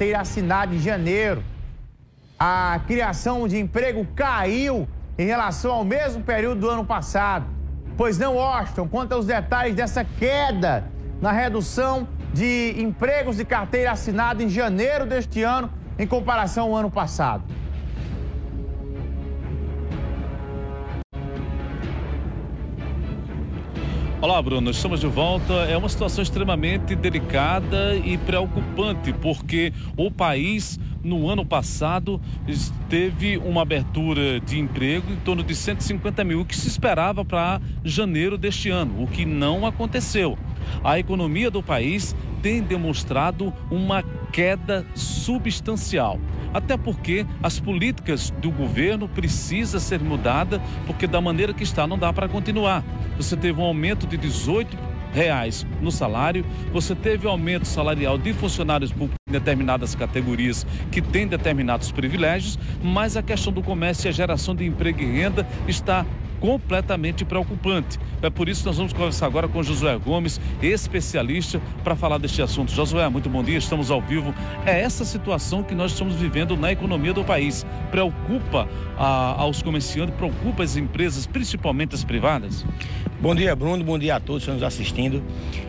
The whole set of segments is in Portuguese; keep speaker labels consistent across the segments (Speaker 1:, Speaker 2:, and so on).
Speaker 1: carteira assinada em janeiro. A criação de emprego caiu em relação ao mesmo período do ano passado. Pois não, Washington, conta os detalhes dessa queda na redução de empregos de carteira assinada em janeiro deste ano em comparação ao ano passado.
Speaker 2: Olá, Bruno, estamos de volta. É uma situação extremamente delicada e preocupante, porque o país, no ano passado, teve uma abertura de emprego em torno de 150 mil, o que se esperava para janeiro deste ano, o que não aconteceu. A economia do país tem demonstrado uma queda substancial. Até porque as políticas do governo precisam ser mudadas, porque da maneira que está não dá para continuar. Você teve um aumento de R$18 no salário, você teve aumento salarial de funcionários públicos em determinadas categorias que têm determinados privilégios, mas a questão do comércio e a geração de emprego e renda está completamente preocupante. É por isso que nós vamos conversar agora com Josué Gomes, especialista, para falar deste assunto. Josué, muito bom dia, estamos ao vivo. É essa situação que nós estamos vivendo na economia do país. Preocupa aos comerciantes, preocupa as empresas, principalmente as privadas?
Speaker 3: Bom dia, Bruno, bom dia a todos que estão nos assistindo.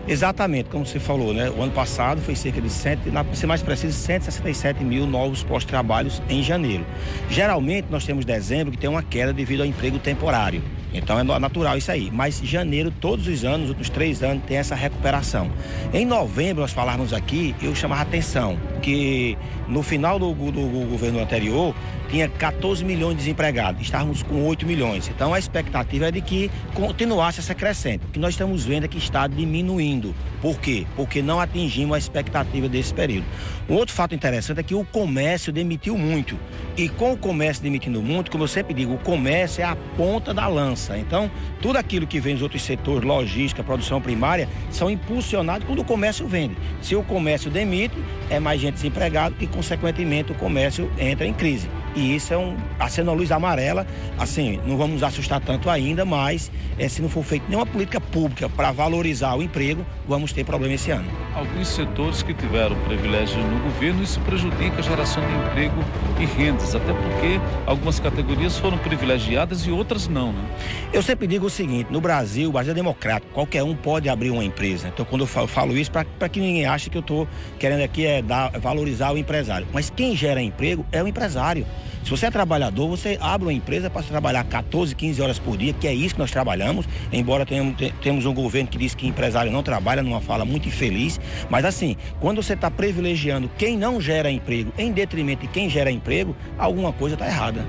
Speaker 3: Exatamente, como você falou, né? O ano passado foi cerca de, para ser mais preciso, 167 mil novos postos de trabalho em janeiro. Geralmente nós temos dezembro que tem uma queda devido ao emprego temporário. Então é natural isso aí. Mas janeiro, todos os anos, os últimos 3 anos, tem essa recuperação. Em novembro, nós falávamos aqui, eu chamava a atenção que no final do governo anterior, tinha 14 milhões de desempregados, estávamos com 8 milhões. Então a expectativa é de que continuasse essa crescente. O que nós estamos vendo é que está diminuindo. Por quê? Porque não atingimos a expectativa desse período. Um outro fato interessante é que o comércio demitiu muito. E com o comércio demitindo muito, como eu sempre digo, o comércio é a ponta da lança. Então, tudo aquilo que vem dos outros setores, logística, produção primária, são impulsionados quando o comércio vende. Se o comércio demite, é mais gente desempregada e, consequentemente, o comércio entra em crise. E isso é acende a luz amarela, assim, não vamos nos assustar tanto ainda, mas se não for feita nenhuma política pública para valorizar o emprego, vamos ter problema esse ano.
Speaker 2: Alguns setores que tiveram privilégio no governo, isso prejudica a geração de emprego e rendas, até porque algumas categorias foram privilegiadas e outras não, né?
Speaker 3: Eu sempre digo o seguinte, no Brasil, o Brasil é democrático, qualquer um pode abrir uma empresa. Então, quando eu falo isso, para que ninguém ache que eu estou querendo aqui valorizar o empresário. Mas quem gera emprego é o empresário. Se você é trabalhador, você abre uma empresa para trabalhar 14, 15 horas por dia, que é isso que nós trabalhamos, embora temos um governo que diz que empresário não trabalha, numa fala muito infeliz, mas assim, quando você está privilegiando quem não gera emprego em detrimento de quem gera emprego, alguma coisa está errada.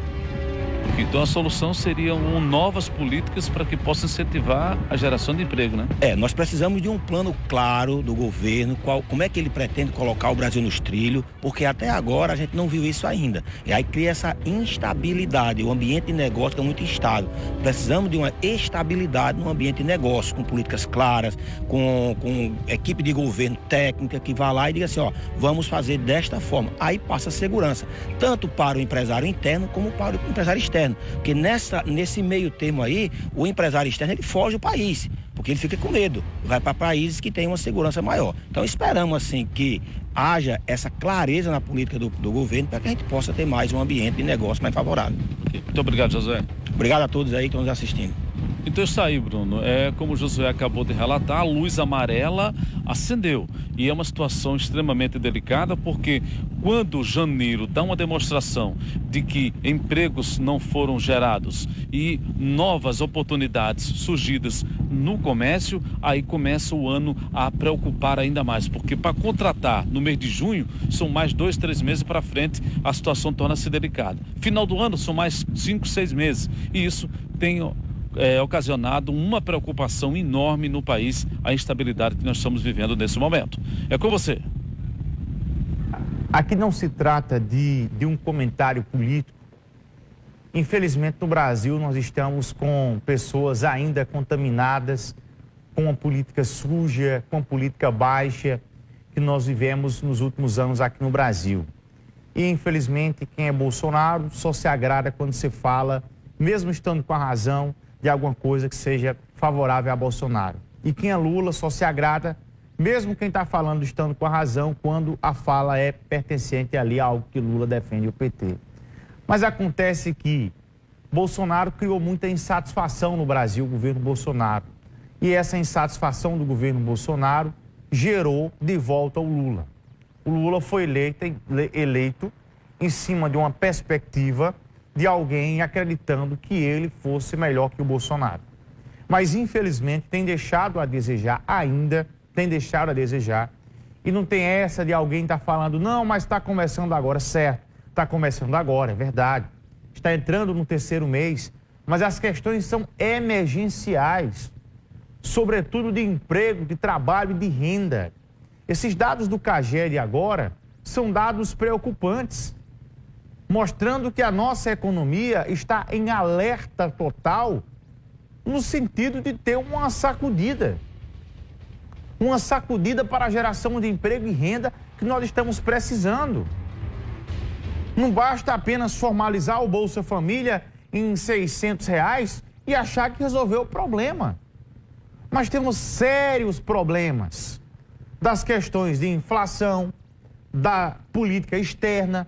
Speaker 2: Então a solução seriam novas políticas para que possa incentivar a geração de emprego, né?
Speaker 3: Nós precisamos de um plano claro do governo, como é que ele pretende colocar o Brasil nos trilhos, porque até agora a gente não viu isso ainda. E aí cria essa instabilidade, o ambiente de negócio é muito instável. Precisamos de uma estabilidade no ambiente de negócio, com políticas claras, com equipe de governo técnica que vá lá e diga assim, ó, vamos fazer desta forma. Aí passa a segurança, tanto para o empresário interno como para o empresário externo. Porque nesse meio termo aí, o empresário externo ele foge do país, porque ele fica com medo, vai para países que têm uma segurança maior. Então esperamos assim que haja essa clareza na política do governo para que a gente possa ter mais um ambiente de negócio mais favorável.
Speaker 2: Muito obrigado, Josué.
Speaker 3: Obrigado a todos aí que estão nos assistindo.
Speaker 2: Então está aí, Bruno, como o Josué acabou de relatar, a luz amarela acendeu e é uma situação extremamente delicada, porque quando janeiro dá uma demonstração de que empregos não foram gerados e novas oportunidades surgidas no comércio, aí começa o ano a preocupar ainda mais, porque para contratar no mês de junho são mais 2, 3 meses para frente, a situação torna-se delicada. Final do ano são mais 5, 6 meses e isso tem ocasionado uma preocupação enorme no país, a instabilidade que nós estamos vivendo nesse momento. É com você.
Speaker 1: Aqui não se trata de um comentário político. Infelizmente, no Brasil, nós estamos com pessoas ainda contaminadas com uma política suja, com uma política baixa que nós vivemos nos últimos anos aqui no Brasil. E, infelizmente, quem é Bolsonaro só se agrada quando se fala, mesmo estando com a razão, de alguma coisa que seja favorável a Bolsonaro. E quem é Lula só se agrada mesmo quem está falando estando com a razão, quando a fala é pertencente ali a algo que Lula defende o PT. Mas acontece que Bolsonaro criou muita insatisfação no Brasil, o governo Bolsonaro. E essa insatisfação do governo Bolsonaro gerou de volta o Lula. O Lula foi eleito em cima de uma perspectiva de alguém acreditando que ele fosse melhor que o Bolsonaro. Mas, infelizmente, tem deixado a desejar ainda, tem deixado a desejar. E não tem essa de alguém estar falando, não, mas está começando agora, certo, está começando agora, é verdade. Está entrando no terceiro mês, mas as questões são emergenciais, sobretudo de emprego, de trabalho e de renda. Esses dados do CAGED agora são dados preocupantes, mostrando que a nossa economia está em alerta total, no sentido de ter uma sacudida para a geração de emprego e renda que nós estamos precisando. Não basta apenas formalizar o Bolsa Família em R$600 e achar que resolveu o problema. Mas temos sérios problemas das questões de inflação, da política externa,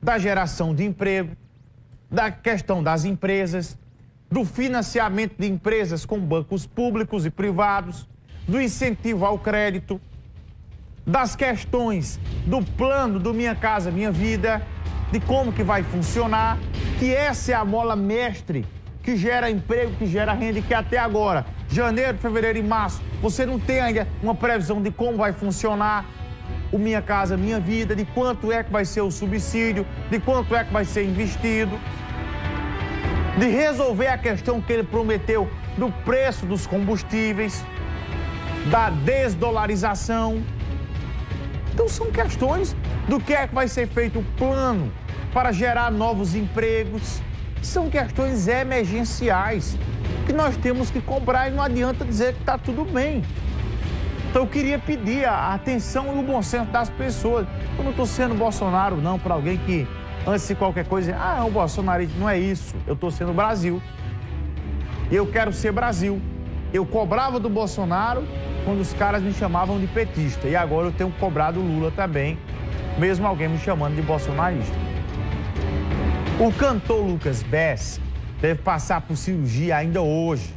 Speaker 1: da geração de emprego, da questão das empresas, do financiamento de empresas com bancos públicos e privados, do incentivo ao crédito, das questões do plano do Minha Casa Minha Vida, de como que vai funcionar, que essa é a mola mestre que gera emprego, que gera renda e que até agora, janeiro, fevereiro e março, você não tem ainda uma previsão de como vai funcionar o Minha Casa Minha Vida, de quanto é que vai ser o subsídio, de quanto é que vai ser investido, de resolver a questão que ele prometeu do preço dos combustíveis, da desdolarização. Então são questões do que é que vai ser feito o plano para gerar novos empregos. São questões emergenciais que nós temos que cobrar e não adianta dizer que está tudo bem. Então eu queria pedir a atenção e o bom senso das pessoas. Eu não estou sendo Bolsonaro não, para alguém que antes de qualquer coisa, o bolsonarista, não é isso. Eu estou sendo Brasil. Eu quero ser Brasil. Eu cobrava do Bolsonaro quando os caras me chamavam de petista. E agora eu tenho cobrado o Lula também, mesmo alguém me chamando de bolsonarista. O cantor Lucas Bess deve passar por cirurgia ainda hoje.